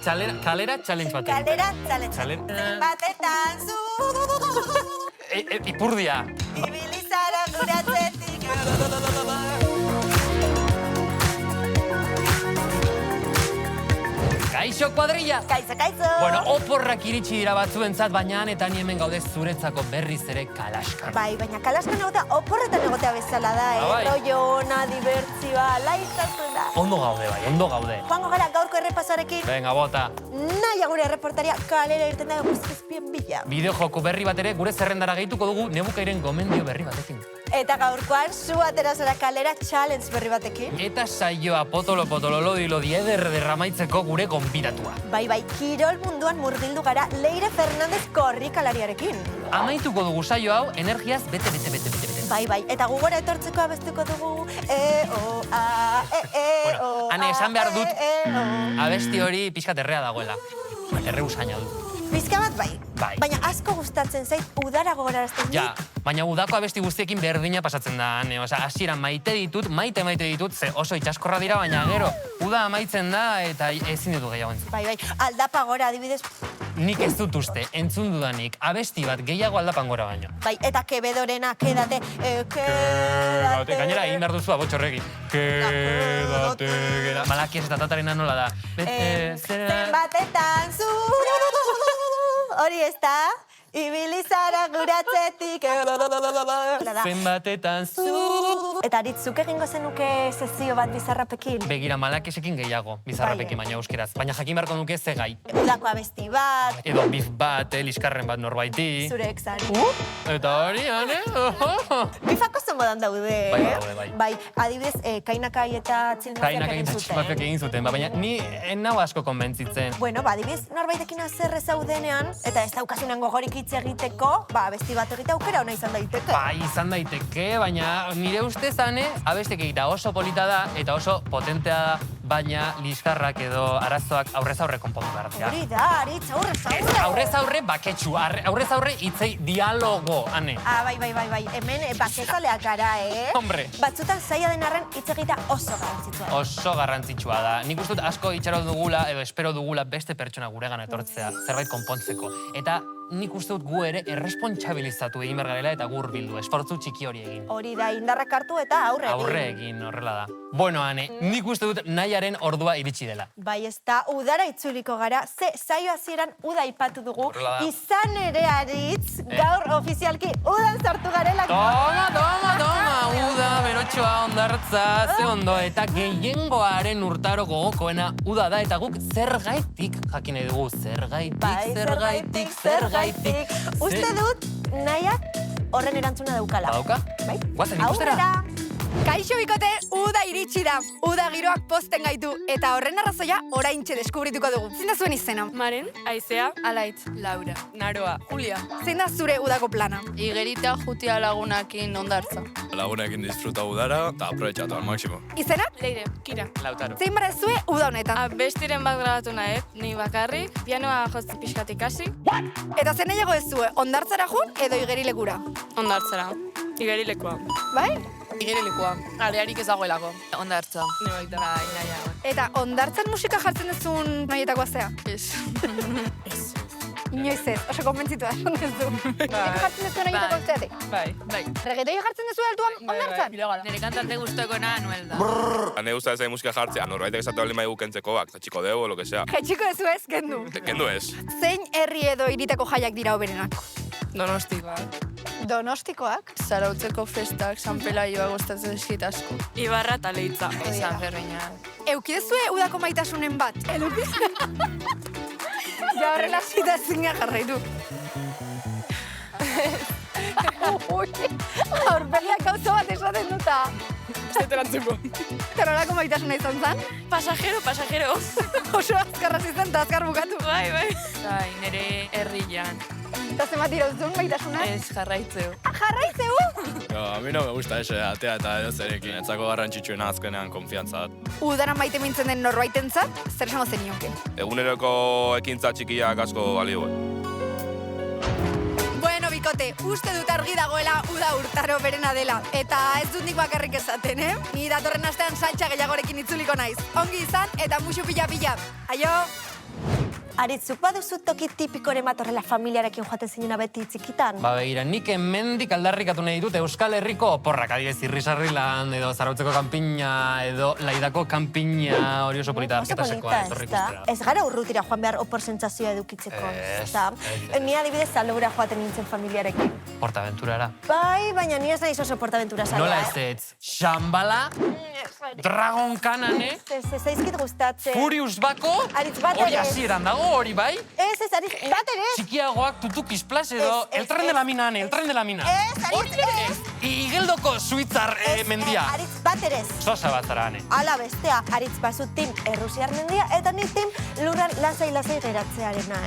Kalera challenge bat. Kalera challenge. Zenbatetan zu. Ipurdia. Ibili zara gure atzetik. Kaixo kuadrilla! Kaixo. Bueno, oporrak iritsi dira batzuentzat, baina eta ni hemen gaude zuretzako berriz ere kalaskan. Bai, baina kalaskan egotea oporretan egotea bezala da, Bai. Rollo ona, dibertsioa, laiztasuna. Ondo gaude bai, ondo gaude. Joango gara gaurko errepasoarekin. Venga, bota. Naia gure erreportaria kalera irten da guztizpien bila. Bideo-joko berri bat ere gure zerrendara gehituko dugu Nebukairen gomendio berri batekin. Eta gaurkoan zu atera zara kalera challenge berri batekin. Eta saioa potolo lodi eder amaitzeko gure gonbidatua. Bai, kirol munduan murgildu gara Leire Fernandez korrikalariarekin. Amaituko dugu saio hau energiaz bete. Bai, eta gugora etortzeko abestuko dugu Bueno, ane esan behar dut abesti hori pixkat errea dagoela. Erre usaina dut. Pizka bat bai. Baina asko gustatzen zait udara gogorarazten dit. Ja, baina udako abesti guztiekin berdina pasatzen da, ane. Osea, hasieran maite ditut, ze oso itxaskorra dira, baina gero, uda amaitzen da eta ezin ditu gehiago entzun. Bai, aldapa gora adibidez. Nik ez dut uste, entzun dudanik, abesti bat gehiago aldapan gora baino. Bai, eta Quedorena, quédate. Gainera, egin behar duzu abotxorrekin. Quédate. Malakies eta tatarena nola da. Zenbatetan zu. Hori ez da, ibili zara gure atzetik. Zenbatetan zu. Eta aritzuk egingo zenuke sesio bat bizarrapekin. Begira, malakiesekin gehiago, bizarrapekin baina euskeraz. Baina jakin beharko nuke ze gai. Udako abesti bat. Edo bif bat, liskarren bat norbaiti. Zure exari. Eta hori, ane? Bifako zongo dan daude. Bai. Bai, adibidez, kainakai eta txilmaziak egin zuten. Kainakai egin zuten, baina ni nau asko konbentzitzen. Bueno, adibidez, norbaitekin azerre zaudenean, eta ez daukasunean gogorik hitz egiteko, abesti bat egite aukera ona izan daiteke. Bai, izan daiteke, baina nire ustez ane, abestek egita oso polita da eta oso potentea da, baina liskarrak edo arazoak aurrez aurre konpondu behar dira. Hori da, aritz, aurrez aurre. Ez, aurrez aurre baketsu, aurrez aurre hitzei dialogo, ane. Bai, hemen bakezaleak gara, Hombre. Batzutan zaila den arren hitz egita oso garrantzitsua da. Oso garrantzitsua da. Nik uste dut asko itxaro dugula edo espero dugula beste pertsona guregan etortzea, zerbait konpontzeko. Eta nik uste dut gu ere errespontsabilizatu egin behar garela eta gur bildu, esfortzu txiki hori egin. Hori da, indarrak hartu eta aurre egin. Aurre egin, horrela da. Bueno, ane, nik uste dut nahiaren ordua iritsi dela. Bai, ez da, udara itzuliko gara, ze saio hasieran uda ipatu dugu, Horrela da. izan ere aritz, gaur ofizialki udan sartu garela. Toma, uda, berotxoa, ondartza, ze ondo, eta gehiengoaren urtaro gogokoena uda da, eta guk zergaitik jakin nahi dugu, zergaitik. Uste dut, nahiak horren erantzuna daukala. Badauka? Bai? Guazen ikustera. Aurrera! Kaixo bikote, uda iritsi da. Uda giroak posten gaitu. Eta horren arrazoia oraintxe deskubrituko dugu. Zein da zuen izena? Maren, Aizea, Alaitz, Laura, Naroa, Julia. Zein da zure udako plana? Igerita jutia lagunakin ondartza. Lagunekin disfruta udara eta aprobetxatu al máximo. Izena? Leire, Kira. Lautaro. Zein bara zue uda honetan? Abestiren bat grabatu nahet, ni bakarrik, pianoa jotzen pixkat ikasi. Eta zen nahiago ez zue, ondartzara jun edo igerilekura? Ondartzara, igerilekoa. Bai? Igerilekoa, arearik ez dagoelako. Ondartza. Ni baita. Bai, nahiago. Eta ondartzan musika jartzen duzun nahietakoa zea? Ez. Inoiz ez, oso konbentzitua esan duzu. Eta jartzen duzu nahietako zeatik? Bai. Regetoi jartzen duzu altuan ondartzan? Nire kantante guztokona Anuel da. Hane gusta ez musika jartzea, norbaitek esatu alin maigu kentzeko bak, txiko debo, lo que sea. Jetxiko ez ez, kendu. Kendu ez. Zein herri edo iritako jaiak dira hoberenak? Donostikoak. Donostikoak? Zarautzeko festak, San Pelaioa gustatzen eskit asko. Ibarra eta Leitza. San Ferreina. Eukidezue udako maitasunen bat? Eduki? Ja horrela zita zinga jarraitu. Aurpeliak gauza bat esaten duta. Zeterantzuko. Eta nolako maitasuna izan zen? Pasajero. Oso azkarra zizten eta azkar bukatu. Bai. Bai, nire herrian. Eta zenbat irauzun maitasuna? Ez jarraitzeu. Jarraitzeu? A mi no me gusta ese atea eta edozerekin. Etzako garrantzitsuena azkenean konfiantza bat. Udara maite mintzen den norbaitentzat, zer esango zenioke? Eguneroko ekintza txikiak asko balio. Bueno, bikote, uste dut argi dagoela uda urtaro berena dela. Eta ez dut nik bakarrik esaten, Ni datorren astean saltsa gehiagorekin itzuliko naiz. Ongi izan eta musu pila. Aio! Aritzuk baduzu toki tipikoren bat horrela familiarekin joaten zinena beti txikitan? Ba, begira, nik hemendik aldarrikatu nahi dut Euskal Herriko oporrak, adibidez, Irrisarrilan, edo Zarautzeko kanpina, edo Laidako kanpina, hori oso polita arketasekoa etorrik ustera. Ez gara urrutira joan behar opor sentsazioa edukitzeko, ezta? Ni adibidez Zalogura joaten nintzen familiarekin. Portaventurara. Bai, baina ni ez naiz oso Portaventura zalea. Nola ez? Xambala, Dragon Kanane, Ez zaizkit gustatzen. Furious Bako, Aritz bat hori ere ez. hasieran dago, hori bai? Ez, Aritz bat ere ez. Txikiagoak Tutukis Plus edo Ez, El Tren de la Mina, El Tren de la Mina. Ez, Aritz, Hori ere ez. Igeldoko Suitzar mendia. Aritz bat ere ez. Sosa bat zara, ane. Ala bestea, Aritz bazu tim Errusiar mendia, eta ni tim lurran lasai-lasai geratzearena,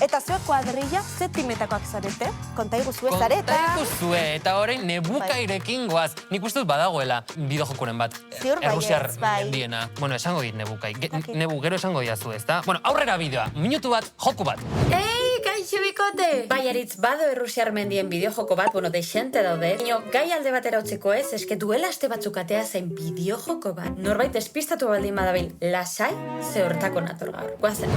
Eta zuek kuadrilla, ze timetakoak zarete? Konta iguzu ez zareta. Konta iguzue, eta orain nebukairekin goaz. Nik uste dut badagoela bideojokuren bat. Ziur baietz, Errusiar bai. mendiena. Bueno, esango dit nebukai. Nebu, gero esango diazu, ezta? Bueno, aurrera bideoa. Minutu bat, joku bat. Ei, kaixo bikote! Bai, Aritz, bado Errusiar mendien bideojoko bat, bueno, deixente daude. Ino, gai alde batera utziko ez, eske duela aste batzuk atea zen bideojoko bat. Norbait despistatu baldin badabil, lasai, ze hortako nator gaur. Guazen.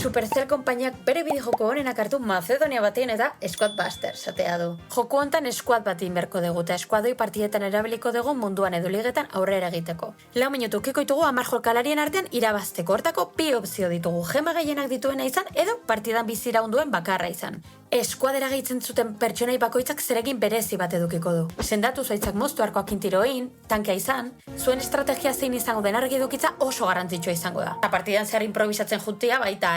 Supercell konpainiak bere bideojoko honenak hartu Macedonia batean eta Squad Busters atea du. Joko hontan squad bat inberko dugu eta squadoi partidetan erabiliko dugu munduan edo ligetan aurrera egiteko. 4 minutu ukiko ditugu 10 jokalarien artean irabazteko. Hortako bi opzio ditugu, gema gehienak dituena izan edo partidan biziraunduen bakarra izan. Eskuadera gehitzen zuten pertsonai bakoitzak zeregin berezi bat edukiko du. Sendatu zuaitzak moztu arkoak intiroin, tankea izan, zuen estrategia zein izango den argi edukitza oso garrantzitsua izango da. Partidan zehar improvisatzen jutia baita,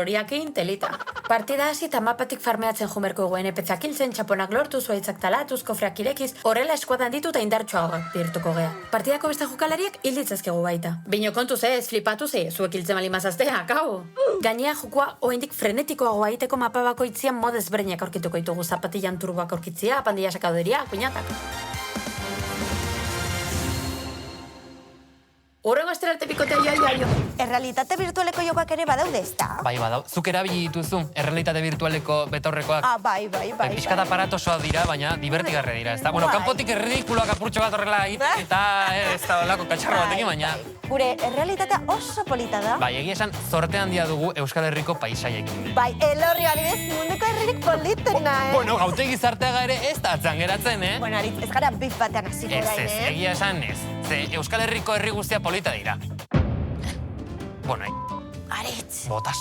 horiakin telita. Partida hasi eta mapatik farmeatzen jumerko eguen NPC-ak hiltzen, txaponak lortu, zuaitzak talatuz, kofreak irekiz, horrela eskuadan ditu eta indartsuagoak bihurtuko gea. Partidako beste jokalariak hilditzazkegu baita. Bino kontuz ez, flipatu zuek hiltzen malimazaztea, kau! Gainea jokoa oendik frenetikoagoa egiteko mapa bakoitzian modez berdinak aurkituko ditugu, zapatilan turboak aurkitzia, pandilla sakaderiak, piñatak. Horrego esterarte pikotea jo. Errealitate virtualeko jokoak ere badaude, ezta? Bai, badau. Zuk erabili dituzu, errealitate virtualeko betaurrekoak. Bai. Piskat aparatosoa dira, baina divertigarria dira, ezta? Bueno, kanpotik erridikuloak apurtxo bat horrela eta ez da olako katxarro batekin, baina... Gure errealitatea oso polita da. Bai, egia esan, zorte handia dugu Euskal Herriko paisaiekin. Bai, Elorri adibidez munduko herririk politena, Bueno, gautegi zarteaga ere ez da atzan geratzen, Bueno, Aritz, ez gara bif batean hasiko orain, Ez, egia esan ez. Ze Euskal Herriko herri guztia polita dira. Bueno, Aritz. Bota,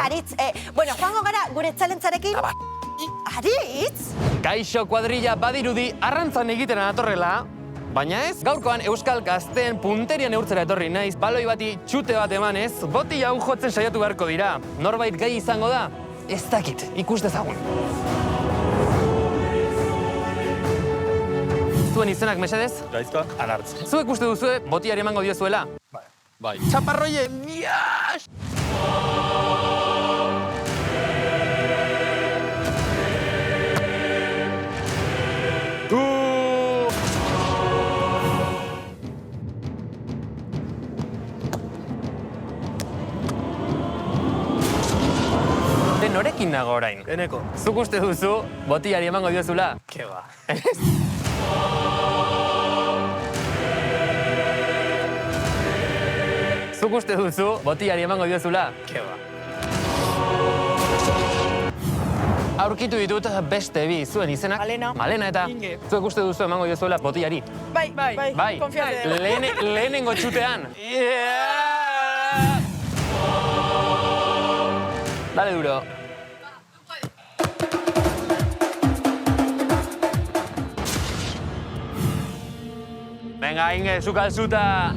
Aritz, bueno, joango gara gure txalentzarekin. Aritz? Kaixo kuadrilla badirudi arrantzan egiten anatorrela, baina ez, gaurkoan Euskal Gazteen punteria neurtzera etorri naiz, baloi bati txute bat emanez, boti hau jotzen saiatu beharko dira. Norbait gai izango da? Ez dakit, ikus dezagun. Zuen izenak mesedez? Gaizka? Anartz. Zuek uste duzue botiari emango diozuela? Bai. Txaparroie, miax! Norekin nago orain? Eneko. Zuk uste duzu botiari emango diozula? Ke ba. Zuk uste duzu botiari emango diozula? Ke ba. Aurkitu ditut beste bi zuen izenak. Malena eta Inge. zuek uste duzu emango diozuela botiari? Bai. Bai, Konfiate. lehenengo txutean. Dale duro. Venga, Inge, zuk alzuta.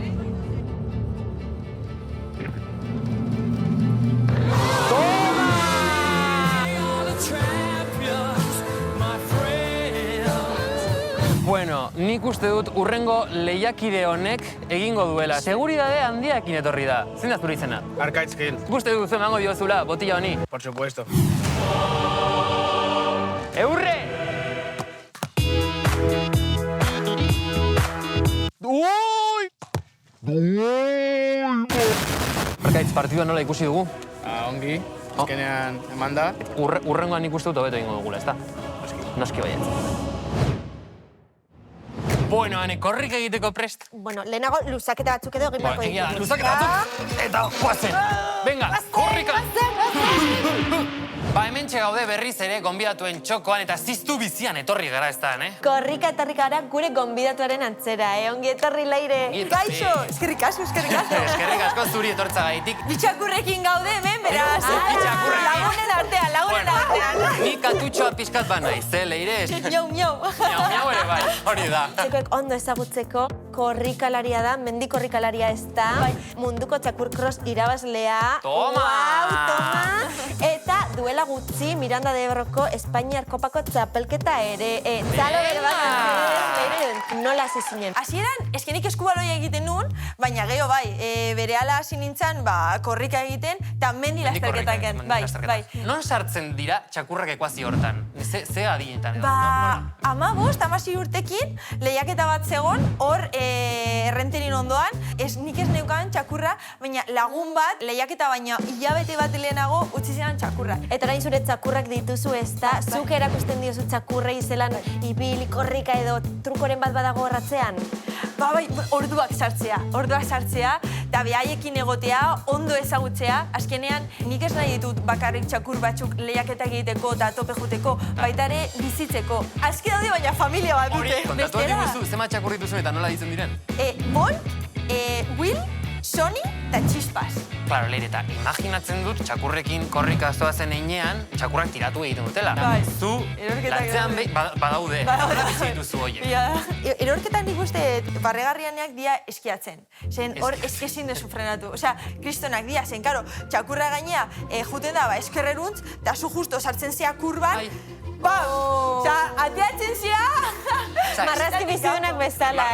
Bueno, nik uste dut urrengo lehiakide honek egingo duela. Seguridade handiakin etorri da. Zein da zure izena? Arkaitz Gil. Zuk uste duzu emango diozula botila honi? Por supuesto. Eurre! Ui! Arkaitz, partidua nola ikusi dugu? Ongi. Azkenean eman da. Urrengoan nik uste dut hobeto egingo dugula, ezta? Noski baietz. Bueno, Ane, korrika egiteko prest. Bueno, lehenago luzaketa batzuk edo egin beharko Egia, ditugu. luzaketa batzuk, eta guazen. Venga, korrika. Ba, hemen gaude berriz ere gonbidatuen txokoan eta ziztu bizian etorri gara ez da, Korrika etorri gara gure gonbidatuaren antzera, Ongi etorri Leire. Gaixo, eskerrik asko. Eskerrik asko zuri etortzagaitik. Bitxakurrekin gaude hemen, beraz. Bitxakurrekin. Lagunen artean. Ni katutxoa pixkat ba naiz, Leire? Miau. Miau ere bai, hori da. Txekoek ondo ezagutzeko korrikalaria da, mendikorrikalaria ez da, munduko txakur cross irabazlea. Toma! Wow, toma! Eta duela gutxi Miranda de Ebroko Espainiar Kopako txapelketa ere. Zalo bere bat, nola hasi zinen? Hasieran, eskenik eskubaloia egiten nuen, baina geho bai, berehala hasi nintzen, korrika egiten, eta mendi lasterketaken. Bai. Non sartzen dira txakurrak ekuazio hortan? Ze adietan edo? 15 urtekin lehiaketa bat zegon, hor errenterin ondoan, nik ez neukan txakurra, baina lagun bat lehiaketa baina hilabete bat lehenago utzi zidan txakurra. Eta orain zure txakurrak dituzu ez da, zuk erakusten diozu txakurrei zelan ibili korrika edo trukoren bat badago horratzean? Bai, orduak sartzea, eta behaiekin egotea, ondo ezagutzea, azkenean nik ez nahi ditut bakarrik txakur batzuk lehiaketa egiteko eta tope juteko, baita ere bizitzeko. Azke daude baina familia bat dute. Kontatu aldi guztu, zema txakur dituzun eta nola ditzen diren? Bon, Will, Sony eta Chispas. Claro, Leire, eta imaginatzen dut txakurrekin korrika zoazen einean, txakurrak tiratu egiten dutela. Bai. Zu, latzean badaude, nola bizi dituzu horiek. Erorketan nik uste barregarrianeak dia eskiatzen. Zen hor eskezin dezu frenatu. Osea, kristonak dia, zen, karo, txakurra gainea juten da, eskerreruntz, eta zu justo sartzen zea kurban, ateatzen zea... Marrazki bizidunak bezala,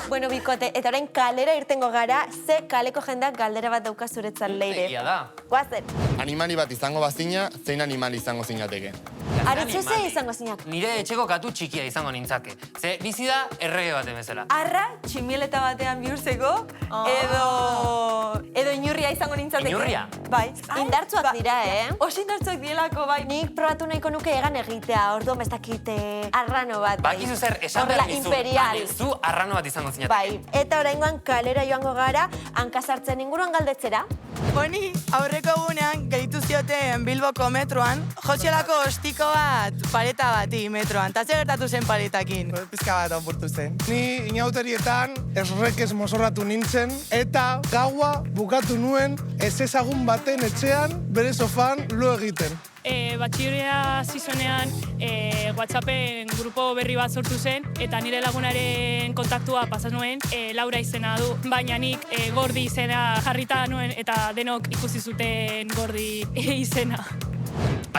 Bueno, bikote, eta orain kalera irtengo gara, ze kaleko jendak galdera bat dauka zuretzat Leire. Egia da. Guazen. Animali bat izango bazina, zein animali izango zinateke? Aritzu ze izango zinak? Nire etxeko katu txikia izango nintzake. Ze bizi da errege baten bezala. Arra, tximieleta batean bihurtzeko, edo inurria izango nintzateke. Inurria? Bai. Indartsuak dira, Oso indartsuak direlako, bai. Nik probatu nahiko nuke egan egitea, orduan ez dakite arrano bat. Bakizu zer, esan behar Horrela, dizu. imperial. Zu arrano bat izango zinateke. Bai, eta oraingoan kalera joango gara, hankasartzen inguruan galdetzera. Honi, aurreko egunean gehitu zioten Bilboko metroan, jotxelako ostiko bat pareta bati metroan. Ta zer gertatu zen paretakin? Pizka bat apurtu zen. Ni inauterietan esrekez mozorratu nintzen eta gaua bukatu nuen ez ezagun baten etxean bere sofan lo egiten. Batxillerea zizonean WhatsAppen grupo berri bat sortu zen eta nire lagunaren kontaktua pasaz nuen, Laura izena du, baina nik Gordi izena jarrita nuen eta denok ikusi zuten Gordi izena.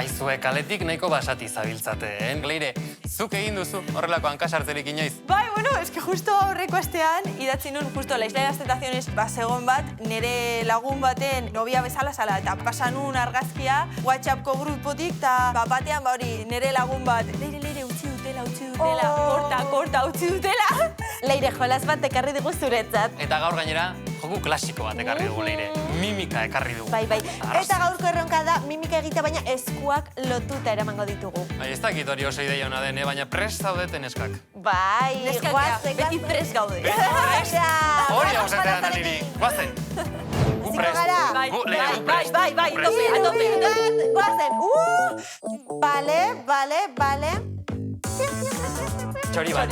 Aizue, kaletik nahiko basati zabiltzate, Leire, zuk egin duzu horrelako hankasartzerik inoiz? Bai, bueno, eske justo aurreko astean idatzi nun justo La Isla de las Tentaciones basegon bat, nire lagun baten nobia bezala zala, eta pasan nun argazkia WhatsAppko grupotik, eta batean hori nire lagun bat, Leire, utzi dutela, korta, utzi dutela. Leire, jolas bat ekarri dugu zuretzat. Eta gaur gainera, joku klasiko bat ekarri dugu, Leire. Mimika ekarri dugu. Bai. Eta gaurko erronka da, mimika egitea baina eskuak lotuta eramango ditugu. Bai, ez dakit hori oso ideia hona den, baina prest zaudeten eskak. Bai, Neskak, beti prest gaude. Hori hau zetean da niri, guazen. Gu prest. Gu, Leire, gu prest. Bai, tope. Guazen, Bale. Txori bat.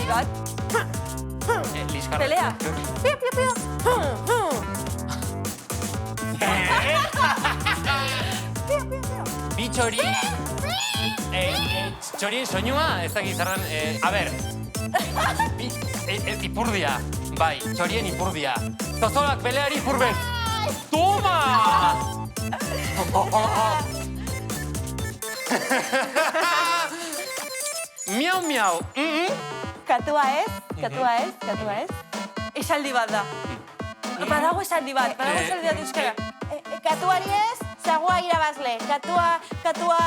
Liskarra. Pelea. Bi txori... Txorien soinua, ez dakit zerran... A ber... Ipurdia. Bai, txorien ipurdia. Zozolak peleari ipurbez. Toma! Miau. Katua ez? Esaldi bat da. Badago esaldi bat euskara. Katuari ez, zagua irabazle. Katua...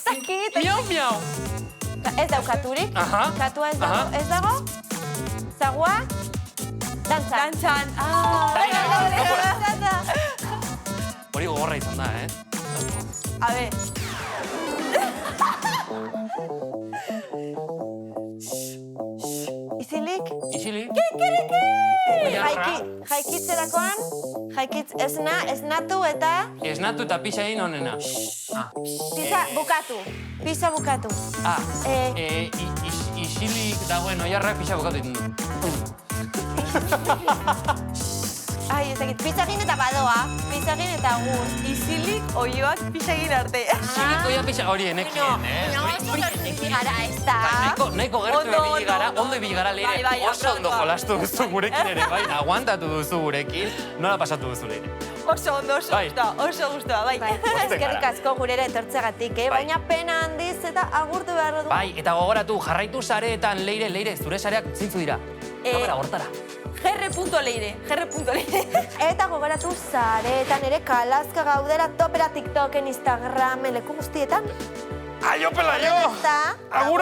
Zakit. Miau. Ez dau katurik. Katua ez dago. Zagua... Dantzan. Hori gogorra izan da, A ver. isilik. Isilik? Jaikitzerakoan, esnatu eta Esnatu eta pixa egin onena. pizza bukatu. Isilik dagoen oiarrak pixa bukatu ditu. Ai, ez dakit, pizza egin eta badoa, pizza egin eta agur. Isilik oioak pixa egin arte. Isilik oia pixa hori enekien, Gara, ez da. Nahiko gertu ibili gara, ondo ibili gara leire. Oso ondo jolastu duzu gurekin ere, bai, aguantatu duzu gurekin. Nola pasatu duzu leire? Oso ondo, oso guztua, bai. Eskerrik asko gurera etortzegatik, baina pena handiz eta agurtu behar du. Bai, eta gogoratu, jarraitu sareetan leire, zure sareak zintzu dira. Kamera, hortara. Gerre.leire. Eta gogoratu zaretan ere kalazka gaudera topera TikToken, Instagramen, leku guztietan. Aio, pelaio! Agur!